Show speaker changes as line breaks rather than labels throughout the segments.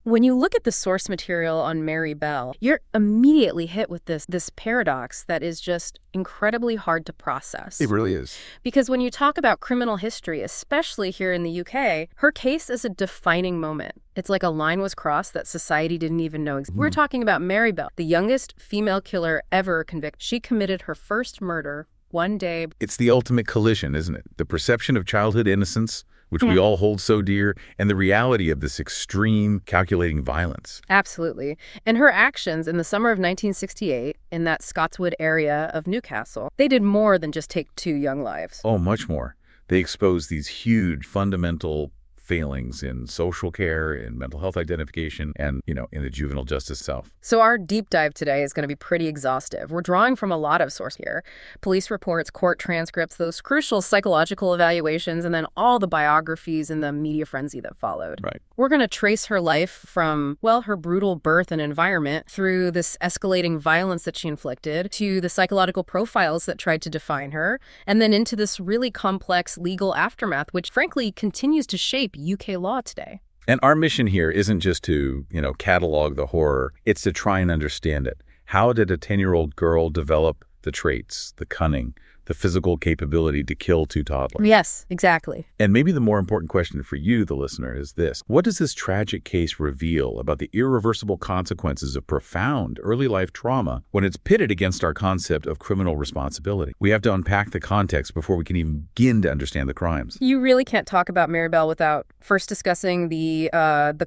When you look at the source material on Mary Bell, you're immediately hit with this paradox that is just incredibly hard to process.
It really is.
Because when you talk about criminal history, especially here in the UK, her case is a defining moment. It's like a line was crossed that society didn't even know existed. We're talking about Mary Bell, the youngest female killer ever convicted. She committed her first murder one day.
It's the ultimate collision, isn't it? The perception of childhood innocence, which we all hold so dear, and the reality of this extreme, calculating violence.
Absolutely. And her actions in the summer of 1968 in that Scotswood area of Newcastle, they did more than just take 2 young lives.
Oh, much more. They exposed these huge, fundamental failings in social care, in mental health identification, and, in the juvenile justice itself.
So our deep dive today is going to be pretty exhaustive. We're drawing from a lot of sources here. Police reports, court transcripts, those crucial psychological evaluations, and then all the biographies and the media frenzy that followed.
Right.
We're going to trace her life from, her brutal birth and environment through this escalating violence that she inflicted to the psychological profiles that tried to define her, and then into this really complex legal aftermath, which frankly continues to shape UK law today.
And our mission here isn't just to, catalog the horror. It's to try and understand it. How did a 10-year-old girl develop the traits, the cunning, the physical capability to kill 2 toddlers?
Yes, exactly.
And maybe the more important question for you, the listener, is this. What does this tragic case reveal about the irreversible consequences of profound early life trauma when it's pitted against our concept of criminal responsibility? We have to unpack the context before we can even begin to understand the crimes.
You really can't talk about Mary Bell without first discussing the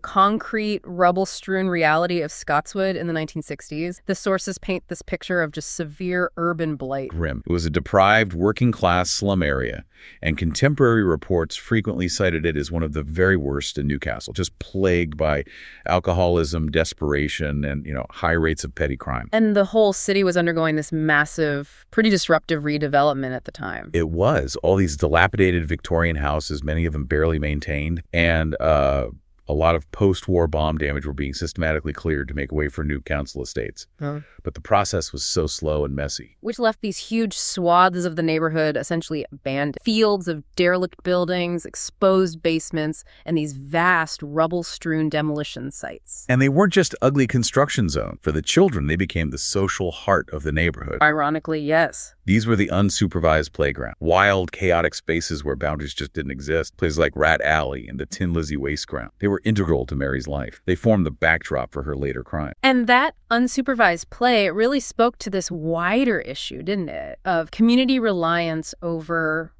concrete, rubble-strewn reality of Scotswood in the 1960s. The sources paint this picture of just severe urban blight.
Grim. It was a deprived working-class slum area, and contemporary reports frequently cited it as one of the very worst in Newcastle, just plagued by alcoholism, desperation, and, high rates of petty crime.
And the whole city was undergoing this massive, pretty disruptive redevelopment at the time.
It was. All these dilapidated Victorian houses, many of them barely maintained, and a lot of post-war bomb damage were being systematically cleared to make way for new council estates. But the process was so slow and messy.
Which left these huge swaths of the neighborhood essentially abandoned. Fields of derelict buildings, exposed basements, and these vast rubble-strewn demolition sites.
And they weren't just ugly construction zones. For the children, they became the social heart of the neighborhood.
Ironically, yes.
These were the unsupervised playground. Wild, chaotic spaces where boundaries just didn't exist. Places like Rat Alley and the Tin Lizzie Waste Ground. They were integral to Mary's life. They formed the backdrop for her later crime.
And that unsupervised play really spoke to this wider issue, didn't it, of community reliance over,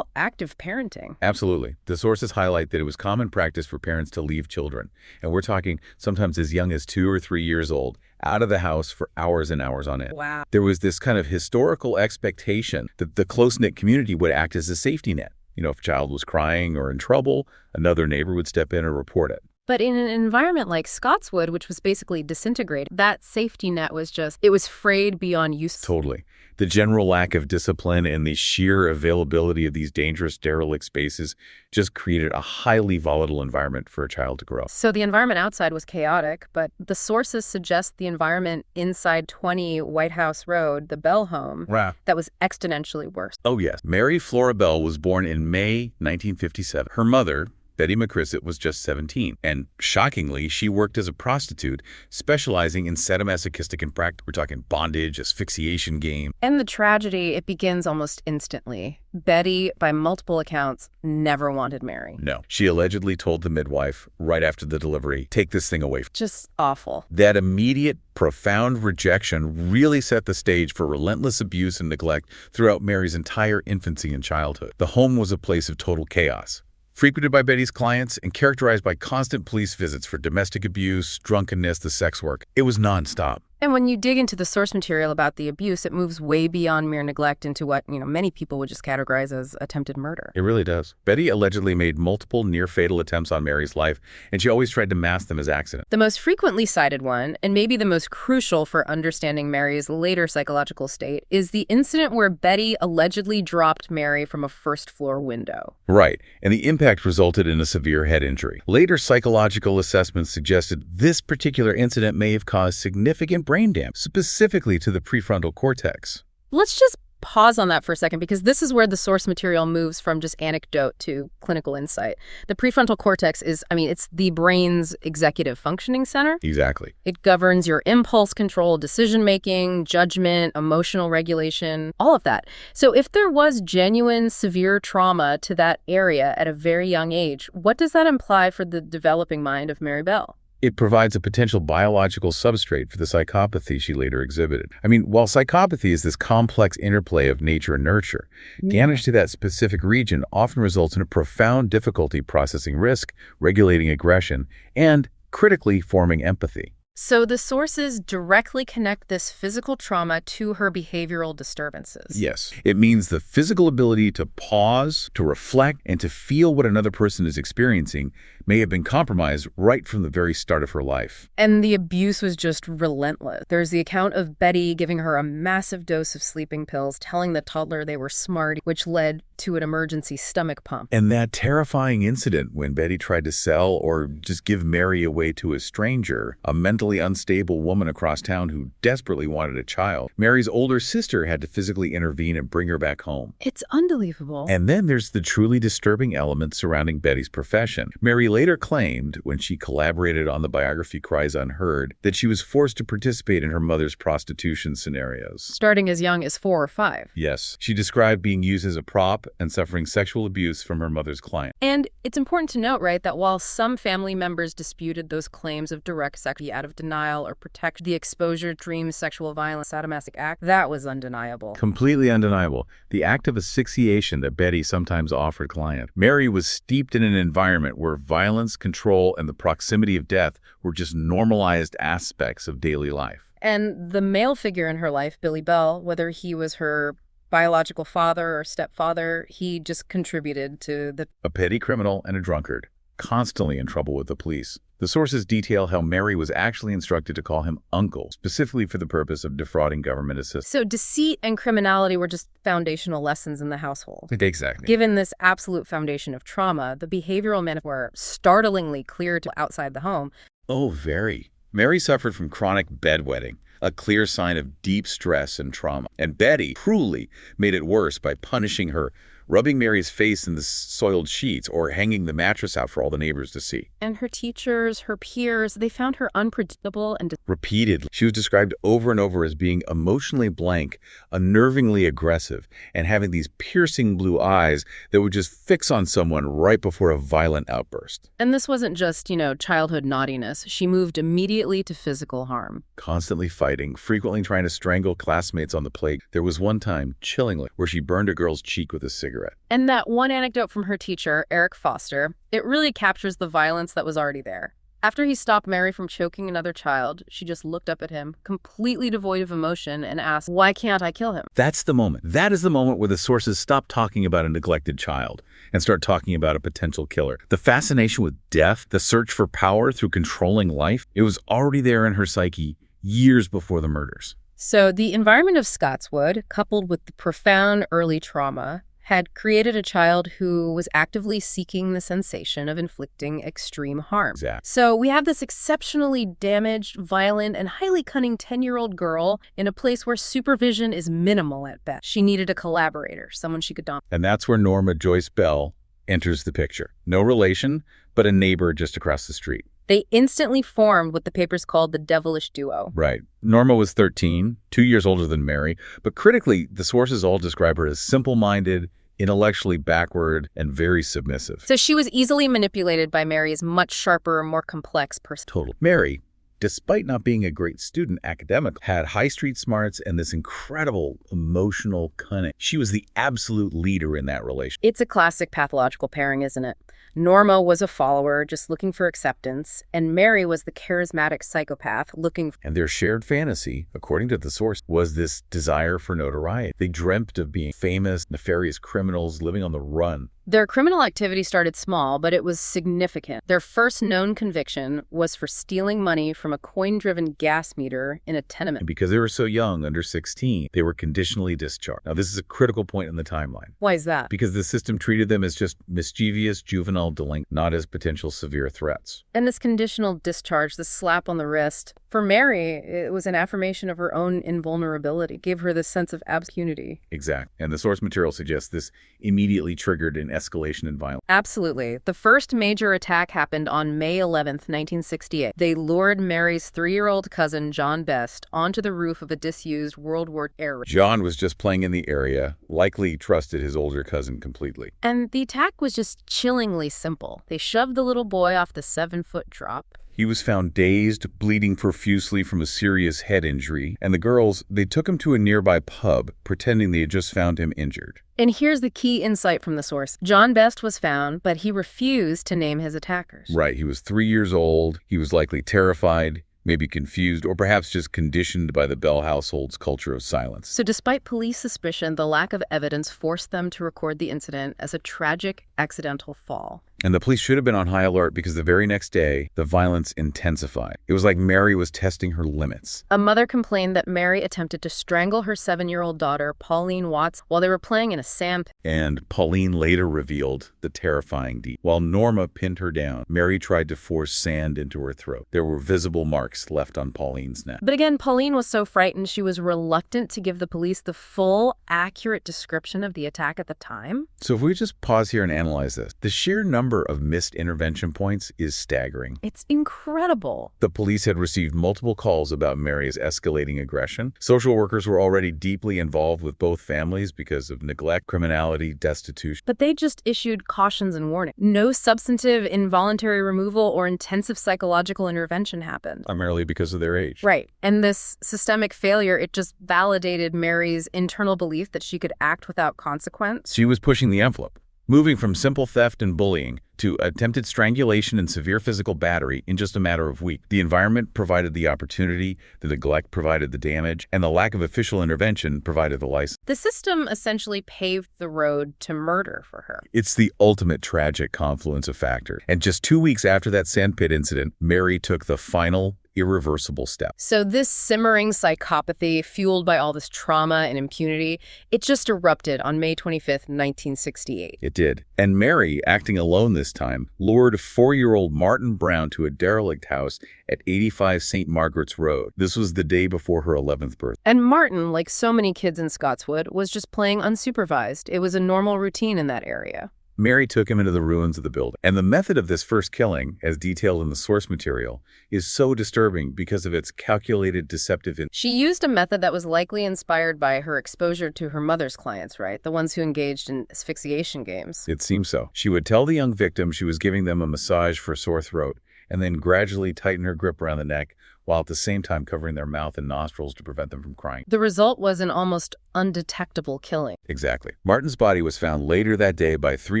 active parenting.
Absolutely. The sources highlight that it was common practice for parents to leave children, and we're talking sometimes as young as 2 or 3 years old, out of the house for hours and hours on end.
Wow.
There was this kind of historical expectation that the close-knit community would act as a safety net. If a child was crying or in trouble, another neighbor would step in and report it.
But in an environment like Scotswood, which was basically disintegrated, that safety net was it was frayed beyond use.
Totally. The general lack of discipline and the sheer availability of these dangerous derelict spaces just created a highly volatile environment for a child to grow up.
So the environment outside was chaotic, but the sources suggest the environment inside 20 White House Road, the Bell home, that was exponentially worse.
Oh, yes. Mary Flora Bell was born in May 1957. Her mother, Betty McCrisset, was just 17, and shockingly, she worked as a prostitute, specializing in sadomasochistic and practice. We're talking bondage, asphyxiation game.
And the tragedy, it begins almost instantly. Betty, by multiple accounts, never wanted Mary.
No. She allegedly told the midwife right after the delivery, take this thing away.
Just awful.
That immediate, profound rejection really set the stage for relentless abuse and neglect throughout Mary's entire infancy and childhood. The home was a place of total chaos, frequented by Betty's clients and characterized by constant police visits for domestic abuse, drunkenness, the sex work. It was nonstop.
And when you dig into the source material about the abuse, it moves way beyond mere neglect into what, many people would just categorize as attempted murder.
It really does. Betty allegedly made multiple near-fatal attempts on Mary's life, and she always tried to mask them as accidents.
The most frequently cited one, and maybe the most crucial for understanding Mary's later psychological state, is the incident where Betty allegedly dropped Mary from a first-floor window.
Right, and the impact resulted in a severe head injury. Later psychological assessments suggested this particular incident may have caused significant brain damage, specifically to the prefrontal cortex.
Let's just pause on that for a second, because this is where the source material moves from just anecdote to clinical insight. The prefrontal cortex is, it's the brain's executive functioning center.
Exactly.
It governs your impulse control, decision-making, judgment, emotional regulation, all of that. So if there was genuine severe trauma to that area at a very young age, what does that imply for the developing mind of Mary Bell?
It provides a potential biological substrate for the psychopathy she later exhibited. While psychopathy is this complex interplay of nature and nurture, damage to that specific region often results in a profound difficulty processing risk, regulating aggression, and, critically, forming empathy.
So the sources directly connect this physical trauma to her behavioral disturbances.
Yes. It means the physical ability to pause, to reflect, and to feel what another person is experiencing may have been compromised right from the very start of her life.
And the abuse was just relentless. There's the account of Betty giving her a massive dose of sleeping pills, telling the toddler they were smart, which led to an emergency stomach pump.
And that terrifying incident when Betty tried to sell or just give Mary away to a stranger, a mentally unstable woman across town who desperately wanted a child. Mary's older sister had to physically intervene and bring her back home.
It's unbelievable.
And then there's the truly disturbing element surrounding Betty's profession. Mary later claimed, when she collaborated on the biography Cries Unheard, that she was forced to participate in her mother's prostitution scenarios.
Starting as young as 4 or 5.
Yes. She described being used as a prop and suffering sexual abuse from her mother's client.
And it's important to note, right, that while some family members disputed those claims of direct sex out of denial or protect the exposure, dreams, sexual violence, sadomasochistic act, that was undeniable.
Completely undeniable. The act of asphyxiation that Betty sometimes offered clients. Mary was steeped in an environment where violence, control, and the proximity of death were just normalized aspects of daily life.
And the male figure in her life, Billy Bell, whether he was her biological father or stepfather, he just contributed to
a petty criminal and a drunkard, constantly in trouble with the police. The sources detail how Mary was actually instructed to call him uncle, specifically for the purpose of defrauding government assistance.
So deceit and criminality were just foundational lessons in the household.
Exactly.
Given this absolute foundation of trauma, the behavioral manifestations were startlingly clear to outside the home.
Oh, very. Mary suffered from chronic bedwetting, a clear sign of deep stress and trauma. And Betty cruelly made it worse by punishing her, rubbing Mary's face in the soiled sheets or hanging the mattress out for all the neighbors to see.
And her teachers, her peers, they found her unpredictable and
repeatedly. She was described over and over as being emotionally blank, unnervingly aggressive, and having these piercing blue eyes that would just fix on someone right before a violent outburst.
And this wasn't just, childhood naughtiness. She moved immediately to physical harm.
Constantly fighting, frequently trying to strangle classmates on the playground. There was one time, chillingly, where she burned a girl's cheek with a cigarette.
And that one anecdote from her teacher, Eric Foster, it really captures the violence that was already there. After he stopped Mary from choking another child, she just looked up at him, completely devoid of emotion, and asked, "Why can't I kill him?"
That's the moment. That is the moment where the sources stop talking about a neglected child and start talking about a potential killer. The fascination with death, the search for power through controlling life, it was already there in her psyche years before the murders.
So the environment of Scotswood, coupled with the profound early trauma, had created a child who was actively seeking the sensation of inflicting extreme harm.
Exactly.
So we have this exceptionally damaged, violent, and highly cunning 10-year-old girl in a place where supervision is minimal at best. She needed a collaborator, someone she could dominate.
And that's where Norma Joyce Bell enters the picture. No relation, but a neighbor just across the street.
They instantly formed what the papers called the devilish duo.
Right. Norma was 13, 2 years older than Mary, but critically, the sources all describe her as simple-minded, intellectually backward, and very submissive.
So she was easily manipulated by Mary's much sharper, more complex person.
Totally. Mary, despite not being a great student academically, had high street smarts and this incredible emotional cunning. She was the absolute leader in that relationship.
It's a classic pathological pairing, isn't it? Norma was a follower, just looking for acceptance, and Mary was the charismatic psychopath looking for...
And their shared fantasy, according to the source, was this desire for notoriety. They dreamt of being famous, nefarious criminals living on the run.
Their criminal activity started small, but it was significant. Their first known conviction was for stealing money from a coin-driven gas meter in a tenement.
And because they were so young, under 16, they were conditionally discharged. Now, this is a critical point in the timeline.
Why is that?
Because the system treated them as just mischievous juvenile delinquents, not as potential severe threats.
And this conditional discharge, this slap on the wrist, for Mary, it was an affirmation of her own invulnerability, gave her this sense of impunity.
Exact. And the source material suggests this immediately triggered an escalation in violence.
Absolutely. The first major attack happened on May 11th, 1968. They lured Mary's 3-year-old cousin, John Best, onto the roof of a disused World War air raid.
John was just playing in the area, likely trusted his older cousin completely.
And the attack was just chillingly simple. They shoved the little boy off the 7-foot drop.
He was found dazed, bleeding profusely from a serious head injury, and the girls, they took him to a nearby pub, pretending they had just found him injured.
And here's the key insight from the source. John Best was found, but he refused to name his attackers.
Right, he was 3 years old, he was likely terrified, maybe confused, or perhaps just conditioned by the Bell household's culture of silence.
So despite police suspicion, the lack of evidence forced them to record the incident as a tragic, accidental fall.
And the police should have been on high alert because the very next day, the violence intensified. It was like Mary was testing her limits.
A mother complained that Mary attempted to strangle her 7-year-old daughter, Pauline Watts, while they were playing in a sand pit.
And Pauline later revealed the terrifying deed. While Norma pinned her down, Mary tried to force sand into her throat. There were visible marks left on Pauline's neck.
But again, Pauline was so frightened she was reluctant to give the police the full, accurate description of the attack at the time.
So if we just pause here and analyze this, the sheer number of missed intervention points is staggering.
It's incredible.
The police had received multiple calls about Mary's escalating aggression. Social workers were already deeply involved with both families because of neglect, criminality, destitution.
But they just issued cautions and warnings. No substantive involuntary removal or intensive psychological intervention happened.
Primarily because of their age.
Right. And this systemic failure, it just validated Mary's internal belief that she could act without consequence.
She was pushing the envelope, moving from simple theft and bullying to attempted strangulation and severe physical battery in just a matter of weeks. The environment provided the opportunity, the neglect provided the damage, and the lack of official intervention provided the license.
The system essentially paved the road to murder for her.
It's the ultimate tragic confluence of factors. And just 2 weeks after that sandpit incident, Mary took the final irreversible step.
So this simmering psychopathy, fueled by all this trauma and impunity, it just erupted on May 25th, 1968.
It did. And Mary, acting alone this time, lured 4-year-old Martin Brown to a derelict house at 85 St. Margaret's Road. This was the day before her 11th birthday.
And Martin, like so many kids in Scotswood, was just playing unsupervised. It was a normal routine in that area.
Mary took him into the ruins of the building. And the method of this first killing, as detailed in the source material, is so disturbing because of its calculated, deceptive.
She used a method that was likely inspired by her exposure to her mother's clients, right? The ones who engaged in asphyxiation games.
It seems so. She would tell the young victim she was giving them a massage for a sore throat, and then gradually tighten her grip around the neck, while at the same time covering their mouth and nostrils to prevent them from crying.
The result was an almost undetectable killing.
Exactly. Martin's body was found later that day by 3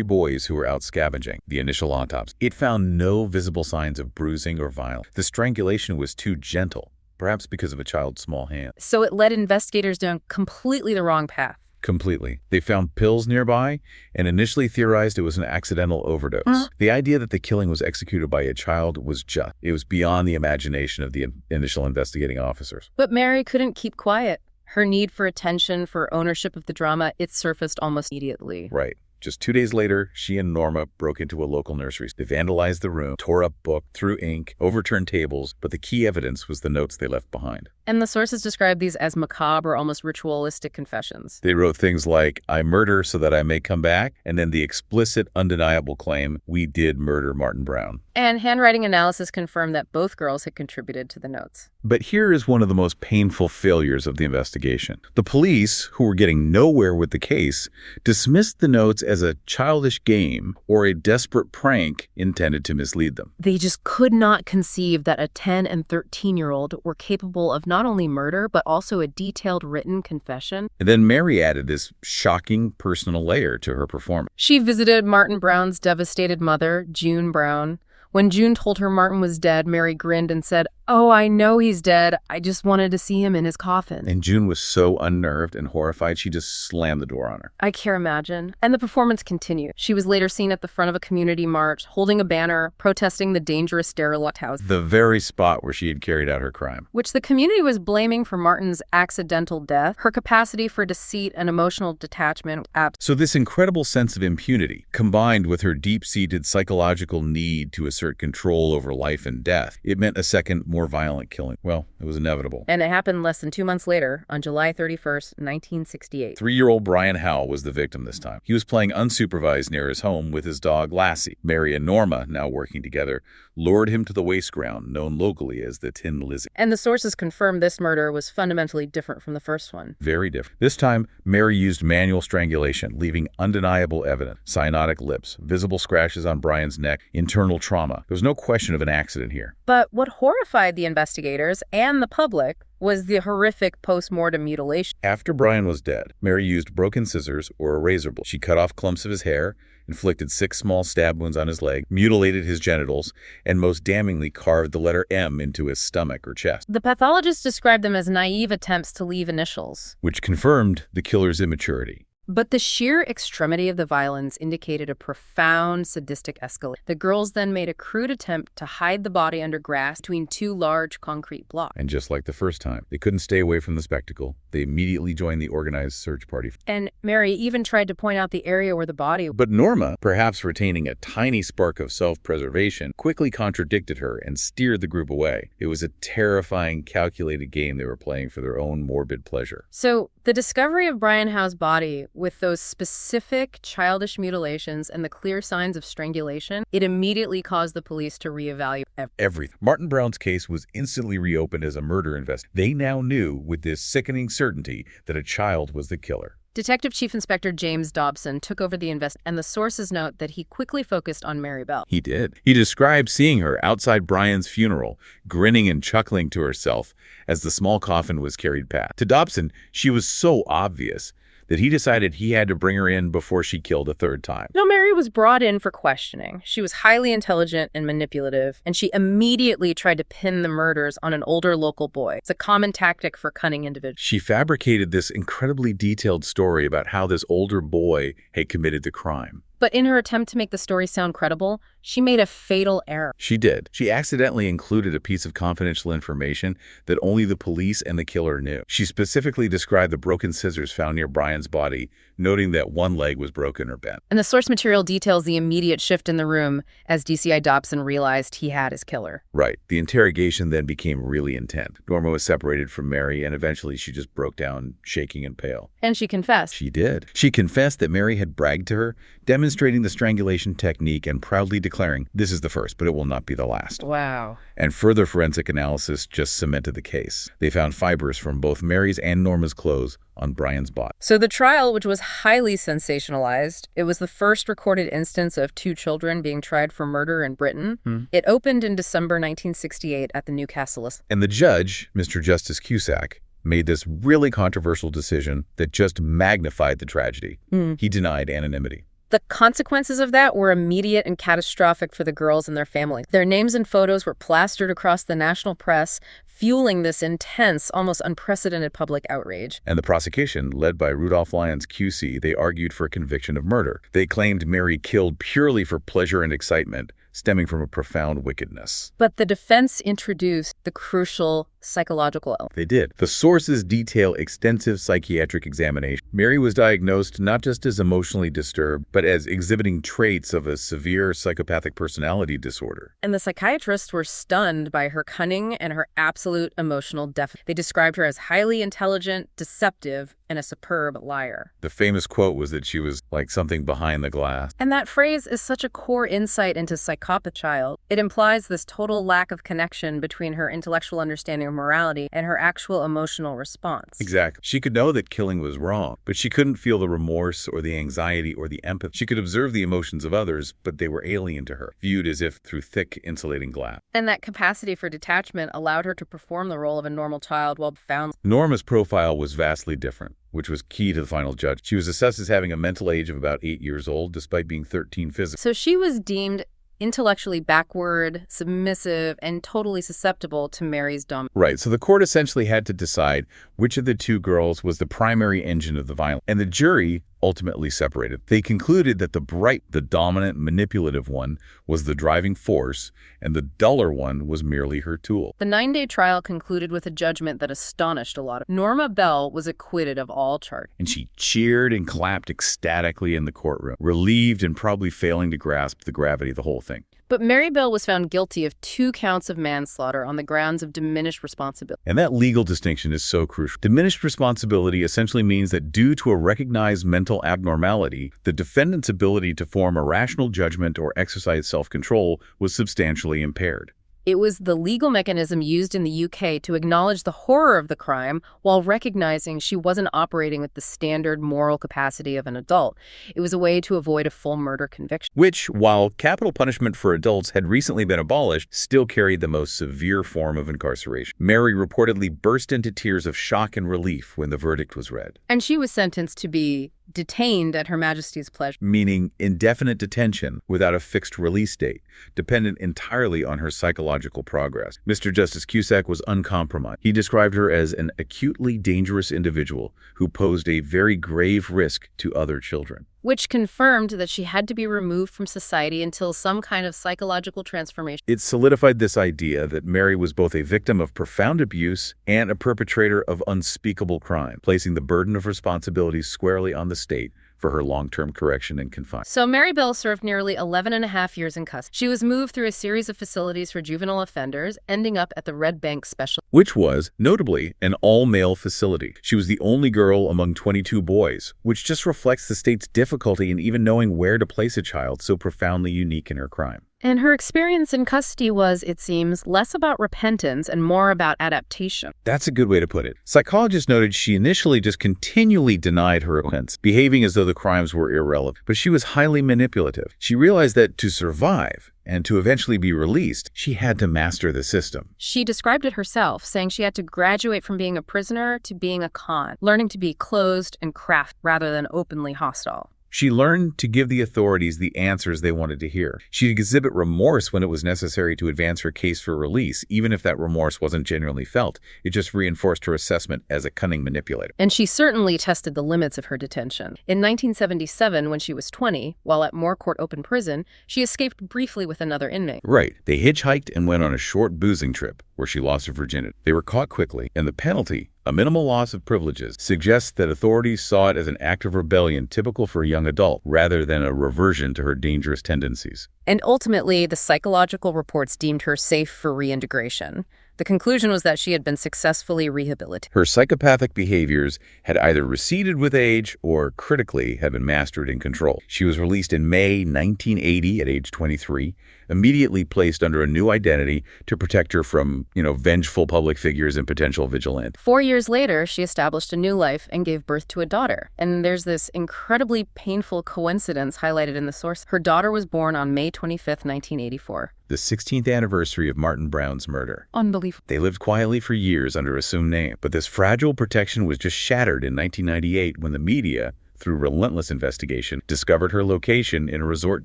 boys who were out scavenging. The initial autopsy. It found no visible signs of bruising or violence. The strangulation was too gentle, perhaps because of a child's small hand.
So it led investigators down completely the wrong path.
Completely. They found pills nearby and initially theorized it was an accidental overdose. The idea that the killing was executed by a child was it was beyond the imagination of the initial investigating officers.
But Mary couldn't keep quiet. Her need for attention, for ownership of the drama, it surfaced almost immediately.
Right. Just 2 days later, she and Norma broke into a local nursery. They vandalized the room, tore up books, threw ink, overturned tables, but the key evidence was the notes they left behind.
And the sources describe these as macabre, almost ritualistic confessions.
They wrote things like, "I murder so that I may come back," and then the explicit, undeniable claim, "We did murder Martin Brown."
And handwriting analysis confirmed that both girls had contributed to the notes.
But here is one of the most painful failures of the investigation. The police, who were getting nowhere with the case, dismissed the notes as a childish game or a desperate prank intended to mislead them.
They just could not conceive that a 10 and 13-year-old were capable of not only murder, but also a detailed written confession.
And then Mary added this shocking personal layer to her performance.
She visited Martin Brown's devastated mother, June Brown. When June told her Martin was dead, Mary grinned and said, "Oh, I know he's dead. I just wanted to see him in his coffin."
And June was so unnerved and horrified, she just slammed the door on her.
I can't imagine. And the performance continued. She was later seen at the front of a community march, holding a banner, protesting the dangerous derelict house,
The very spot where she had carried out her crime.
which the community was blaming for Martin's accidental death. Her capacity for deceit and emotional detachment.
So this incredible sense of impunity, combined with her deep-seated psychological need to assert control over life and death, it meant a second, more violent killing. Well, it was inevitable.
And it happened less than 2 months later, on July 31st, 1968.
3-year-old Brian Howell was the victim this time. He was playing unsupervised near his home with his dog Lassie. Mary and Norma, now working together, lured him to the waste ground, known locally as the Tin Lizzie.
And the sources confirmed this murder was fundamentally different from the first one.
Very different. This time, Mary used manual strangulation, leaving undeniable evidence. Cyanotic lips, visible scratches on Brian's neck, internal trauma. There was no question of an accident here.
But what horrified the investigators and the public was the horrific post-mortem mutilation.
After Brian was dead, Mary used broken scissors or a razor blade. She cut off clumps of his hair, inflicted 6 small stab wounds on his leg, mutilated his genitals, and most damningly carved the letter M into his stomach or chest,
The pathologists described them as naive attempts to leave initials.
which confirmed the killer's immaturity.
But the sheer extremity of the violence indicated a profound sadistic escalation. The girls then made a crude attempt to hide the body under grass between 2 large concrete blocks.
And just like the first time, they couldn't stay away from the spectacle. They immediately joined the organized search party.
And Mary even tried to point out the area where the body was.
But Norma, perhaps retaining a tiny spark of self-preservation, quickly contradicted her and steered the group away. It was a terrifying, calculated game they were playing for their own morbid pleasure.
So the discovery of Brian Howe's body, with those specific childish mutilations and the clear signs of strangulation, it immediately caused the police to reevaluate
Everything. Martin Brown's case was instantly reopened as a murder investigation. They now knew with this sickening certainty that a child was the killer.
Detective Chief Inspector James Dobson took over the investigation, and the sources note that he quickly focused on Mary Bell.
He did. He described seeing her outside Brian's funeral, grinning and chuckling to herself as the small coffin was carried past. To Dobson, she was so obvious that he decided he had to bring her in before she killed a third time.
No, Mary was brought in for questioning. She was highly intelligent and manipulative, and she immediately tried to pin the murders on an older local boy. It's a common tactic for cunning individuals.
She fabricated this incredibly detailed story about how this older boy had committed the crime.
But in her attempt to make the story sound credible, she made a fatal error.
She did. She accidentally included a piece of confidential information that only the police and the killer knew. She specifically described the broken scissors found near Brian's body, noting that one leg was broken or bent.
And the source material details the immediate shift in the room as DCI Dobson realized he had his killer.
Right. The interrogation then became really intense. Norma was separated from Mary, and eventually she just broke down, shaking and pale.
And she confessed.
She did. She confessed that Mary had bragged to her, demonstrating the strangulation technique and proudly declaring, "This is the first, but it will not be the last."
Wow.
And further forensic analysis just cemented the case. They found fibers from both Mary's and Norma's clothes on Brian's body.
So the trial, which was highly sensationalized, it was the first recorded instance of 2 children being tried for murder in Britain. It opened in December 1968 at the Newcastle.
And the judge, Mr. Justice Cusack, made this really controversial decision that just magnified the tragedy. He denied anonymity.
The consequences of that were immediate and catastrophic for the girls and their families. Their names and photos were plastered across the national press, fueling this intense, almost unprecedented public outrage.
And the prosecution, led by Rudolph Lyons QC, they argued for a conviction of murder. They claimed Mary killed purely for pleasure and excitement, stemming from a profound wickedness.
But the defense introduced the crucial psychological element.
They did. The sources detail extensive psychiatric examination. Mary was diagnosed not just as emotionally disturbed, but as exhibiting traits of a severe psychopathic personality disorder.
And the psychiatrists were stunned by her cunning and her absolute emotional depth. They described her as highly intelligent, deceptive, and a superb liar.
The famous quote was that she was like something behind the glass.
And that phrase is such a core insight into psychopathy child. It implies this total lack of connection between her intellectual understanding of morality and her actual emotional response.
Exactly. She could know that killing was wrong, but she couldn't feel the remorse or the anxiety or the empathy. She could observe the emotions of others, but they were alien to her, viewed as if through thick, insulating glass.
And that capacity for detachment allowed her to perform the role of a normal child while found.
Norma's profile was vastly different, which was key to the final judge. She was assessed as having a mental age of about 8 years old, despite being 13 physically.
So she was deemed intellectually backward, submissive, and totally susceptible to Mary's dominance.
Right, so the court essentially had to decide which of the two girls was the primary engine of the violence, and the jury ultimately separated. They concluded that the bright, the dominant, manipulative one was the driving force, and the duller one was merely her tool.
The 9-day trial concluded with a judgment that astonished a lot of. Norma Bell was acquitted of all charges.
And she cheered and clapped ecstatically in the courtroom, relieved and probably failing to grasp the gravity of the whole thing.
But Mary Bell was found guilty of 2 counts of manslaughter on the grounds of diminished responsibility.
And that legal distinction is so crucial. Diminished responsibility essentially means that due to a recognized mental abnormality, the defendant's ability to form a rational judgment or exercise self-control was substantially impaired.
It was the legal mechanism used in the UK to acknowledge the horror of the crime while recognizing she wasn't operating with the standard moral capacity of an adult. It was a way to avoid a full murder conviction.
Which, while capital punishment for adults had recently been abolished, still carried the most severe form of incarceration. Mary reportedly burst into tears of shock and relief when the verdict was read.
And she was sentenced to be detained at Her Majesty's pleasure.
Meaning indefinite detention without a fixed release date, dependent entirely on her psychological progress. Mr. Justice Cusack was uncompromised. He described her as an acutely dangerous individual who posed a very grave risk to other children.
Which confirmed that she had to be removed from society until some kind of psychological transformation.
It solidified this idea that Mary was both a victim of profound abuse and a perpetrator of unspeakable crime, placing the burden of responsibility squarely on the state for her long-term correction and confinement.
So Mary Bell served nearly 11.5 years in custody. She was moved through a series of facilities for juvenile offenders, ending up at the Red Bank Special,
which was, notably, an all-male facility. She was the only girl among 22 boys, which just reflects the state's difficulty in even knowing where to place a child so profoundly unique in her crime.
And her experience in custody was, it seems, less about repentance and more about adaptation.
That's a good way to put it. Psychologists noted she initially just continually denied her offense, behaving as though the crimes were irrelevant. But she was highly manipulative. She realized that to survive and to eventually be released, she had to master the system.
She described it herself, saying she had to graduate from being a prisoner to being a con, learning to be closed and craft rather than openly hostile.
She learned to give the authorities the answers they wanted to hear. She'd exhibit remorse when it was necessary to advance her case for release, even if that remorse wasn't genuinely felt. It just reinforced her assessment as a cunning manipulator.
And she certainly tested the limits of her detention. In 1977, when she was 20, while at Moorcourt Open Prison, she escaped briefly with another inmate.
Right. They hitchhiked and went on a short boozing trip where she lost her virginity. They were caught quickly, and the penalty, a minimal loss of privileges, suggests that authorities saw it as an act of rebellion typical for a young adult, rather than a reversion to her dangerous tendencies.
And ultimately, the psychological reports deemed her safe for reintegration. The conclusion was that she had been successfully rehabilitated.
Her psychopathic behaviors had either receded with age or, critically, had been mastered and controlled. She was released in May 1980 at age 23, immediately placed under a new identity to protect her from, vengeful public figures and potential vigilantes.
4 years later, she established a new life and gave birth to a daughter. And there's this incredibly painful coincidence highlighted in the source. Her daughter was born on May 25th, 1984.
The 16th anniversary of Martin Brown's murder.
Unbelievable.
They lived quietly for years under assumed name, but this fragile protection was just shattered in 1998 when the media, through relentless investigation, discovered her location in a resort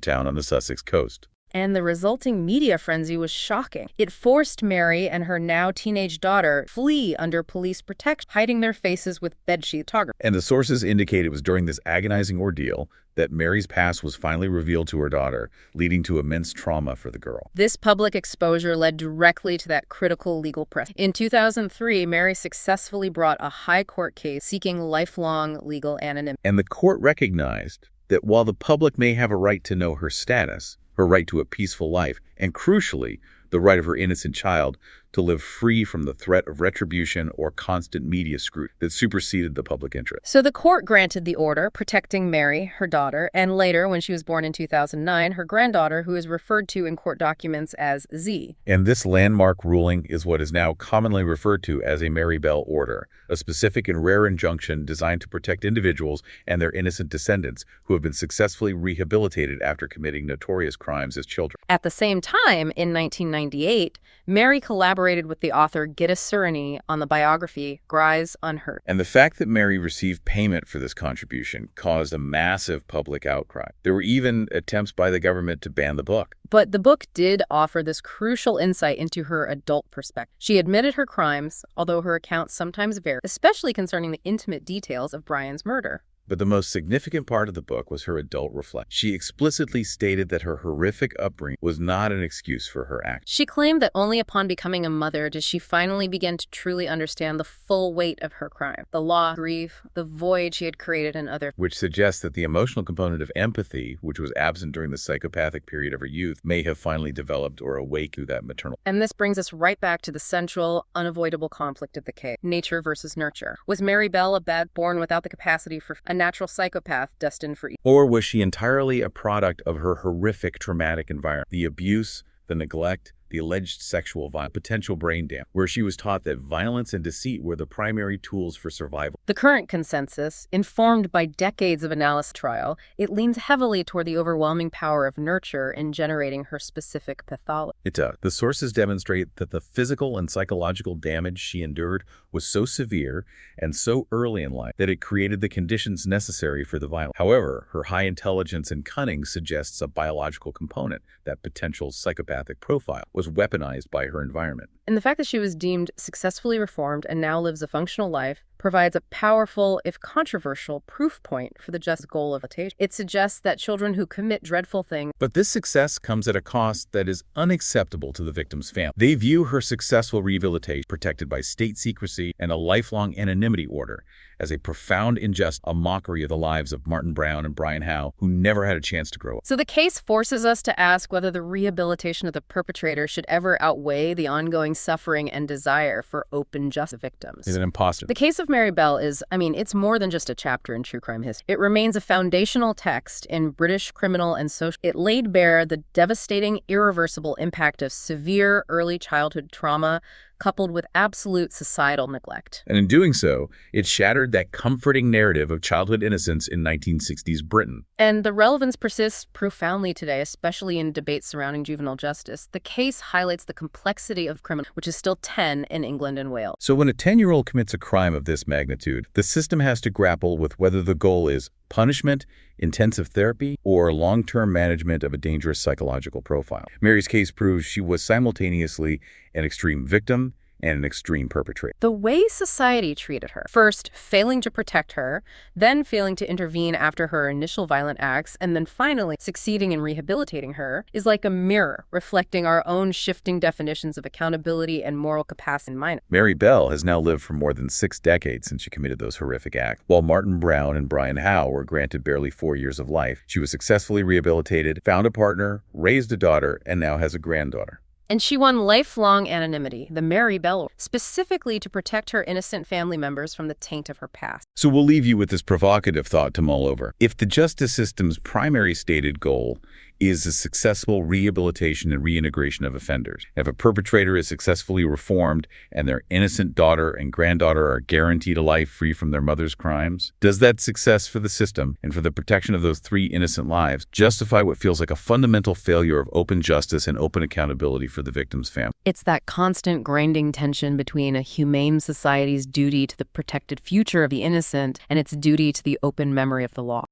town on the Sussex coast.
And the resulting media frenzy was shocking. It forced Mary and her now teenage daughter flee under police protection, hiding their faces with bedsheet photography.
And the sources indicate it was during this agonizing ordeal that Mary's past was finally revealed to her daughter, leading to immense trauma for the girl.
This public exposure led directly to that critical legal press. In 2003, Mary successfully brought a high court case seeking lifelong legal anonymity.
And the court recognized that while the public may have a right to know her status, her right to a peaceful life, and crucially, the right of her innocent child to live free from the threat of retribution or constant media scrutiny that superseded the public interest.
So the court granted the order protecting Mary, her daughter, and later, when she was born in 2009, her granddaughter, who is referred to in court documents as Z.
And this landmark ruling is what is now commonly referred to as a Mary Bell order, a specific and rare injunction designed to protect individuals and their innocent descendants who have been successfully rehabilitated after committing notorious crimes as children.
At the same time, in 1998, Mary collaborated collaborated with the author Gitta Surani on the biography Grise Unhurt.
And the fact that Mary received payment for this contribution caused a massive public outcry. There were even attempts by the government to ban the book.
But the book did offer this crucial insight into her adult perspective. She admitted her crimes, although her accounts sometimes vary, especially concerning the intimate details of Brian's murder.
But the most significant part of the book was her adult reflection. She explicitly stated that her horrific upbringing was not an excuse for her actions.
She claimed that only upon becoming a mother did she finally begin to truly understand the full weight of her crime, the loss, grief, the void she had created in others.
Which suggests that the emotional component of empathy, which was absent during the psychopathic period of her youth, may have finally developed or awakened through that maternal.
And this brings us right back to the central, unavoidable conflict of the case: nature versus nurture. Was Mary Bell a bad born without the capacity for a natural psychopath destined for evil?
Or was she entirely a product of her horrific traumatic environment, the abuse, the neglect, the alleged sexual violence, potential brain damage, where she was taught that violence and deceit were the primary tools for survival?
The current consensus, informed by decades of analysis trial, it leans heavily toward the overwhelming power of nurture in generating her specific pathology.
It does. The sources demonstrate that the physical and psychological damage she endured was so severe and so early in life that it created the conditions necessary for the violence. However, her high intelligence and cunning suggests a biological component, that potential psychopathic profile, was weaponized by her environment.
And the fact that she was deemed successfully reformed and now lives a functional life provides a powerful, if controversial, proof point for the just goal of rehabilitation. It suggests that children who commit dreadful things.
But this success comes at a cost that is unacceptable to the victim's family. They view her successful rehabilitation, protected by state secrecy and a lifelong anonymity order, as a profound injustice, a mockery of the lives of Martin Brown and Brian Howe, who never had a chance to grow up.
So the case forces us to ask whether the rehabilitation of the perpetrator should ever outweigh the ongoing suffering and desire for open justice victims.
Is an imposter.
The case of Mary Bell is, it's more than just a chapter in true crime history. It remains a foundational text in British criminal and social. It laid bare the devastating, irreversible impact of severe early childhood trauma coupled with absolute societal neglect.
And in doing so, it shattered that comforting narrative of childhood innocence in 1960s Britain.
And the relevance persists profoundly today, especially in debates surrounding juvenile justice. The case highlights the complexity of criminal, which is still 10 in England and Wales.
So when a 10-year-old commits a crime of this magnitude, the system has to grapple with whether the goal is punishment, intensive therapy, or long-term management of a dangerous psychological profile. Mary's case proves she was simultaneously an extreme victim and an extreme perpetrator.
The way society treated her, first failing to protect her, then failing to intervene after her initial violent acts, and then finally succeeding in rehabilitating her, is like a mirror reflecting our own shifting definitions of accountability and moral capacity in mind.
Mary Bell has now lived for more than 6 decades since she committed those horrific acts. While Martin Brown and Brian Howe were granted barely 4 years of life, she was successfully rehabilitated, found a partner, raised a daughter, and now has a granddaughter.
And she won lifelong anonymity, the Mary Bell, specifically to protect her innocent family members from the taint of her past.
So we'll leave you with this provocative thought to mull over. If the justice system's primary stated goal is the successful rehabilitation and reintegration of offenders, if a perpetrator is successfully reformed and their innocent daughter and granddaughter are guaranteed a life free from their mother's crimes, does that success for the system and for the protection of those 3 innocent lives justify what feels like a fundamental failure of open justice and open accountability for the victim's family?
It's that constant grinding tension between a humane society's duty to the protected future of the innocent and its duty to the open memory of the law.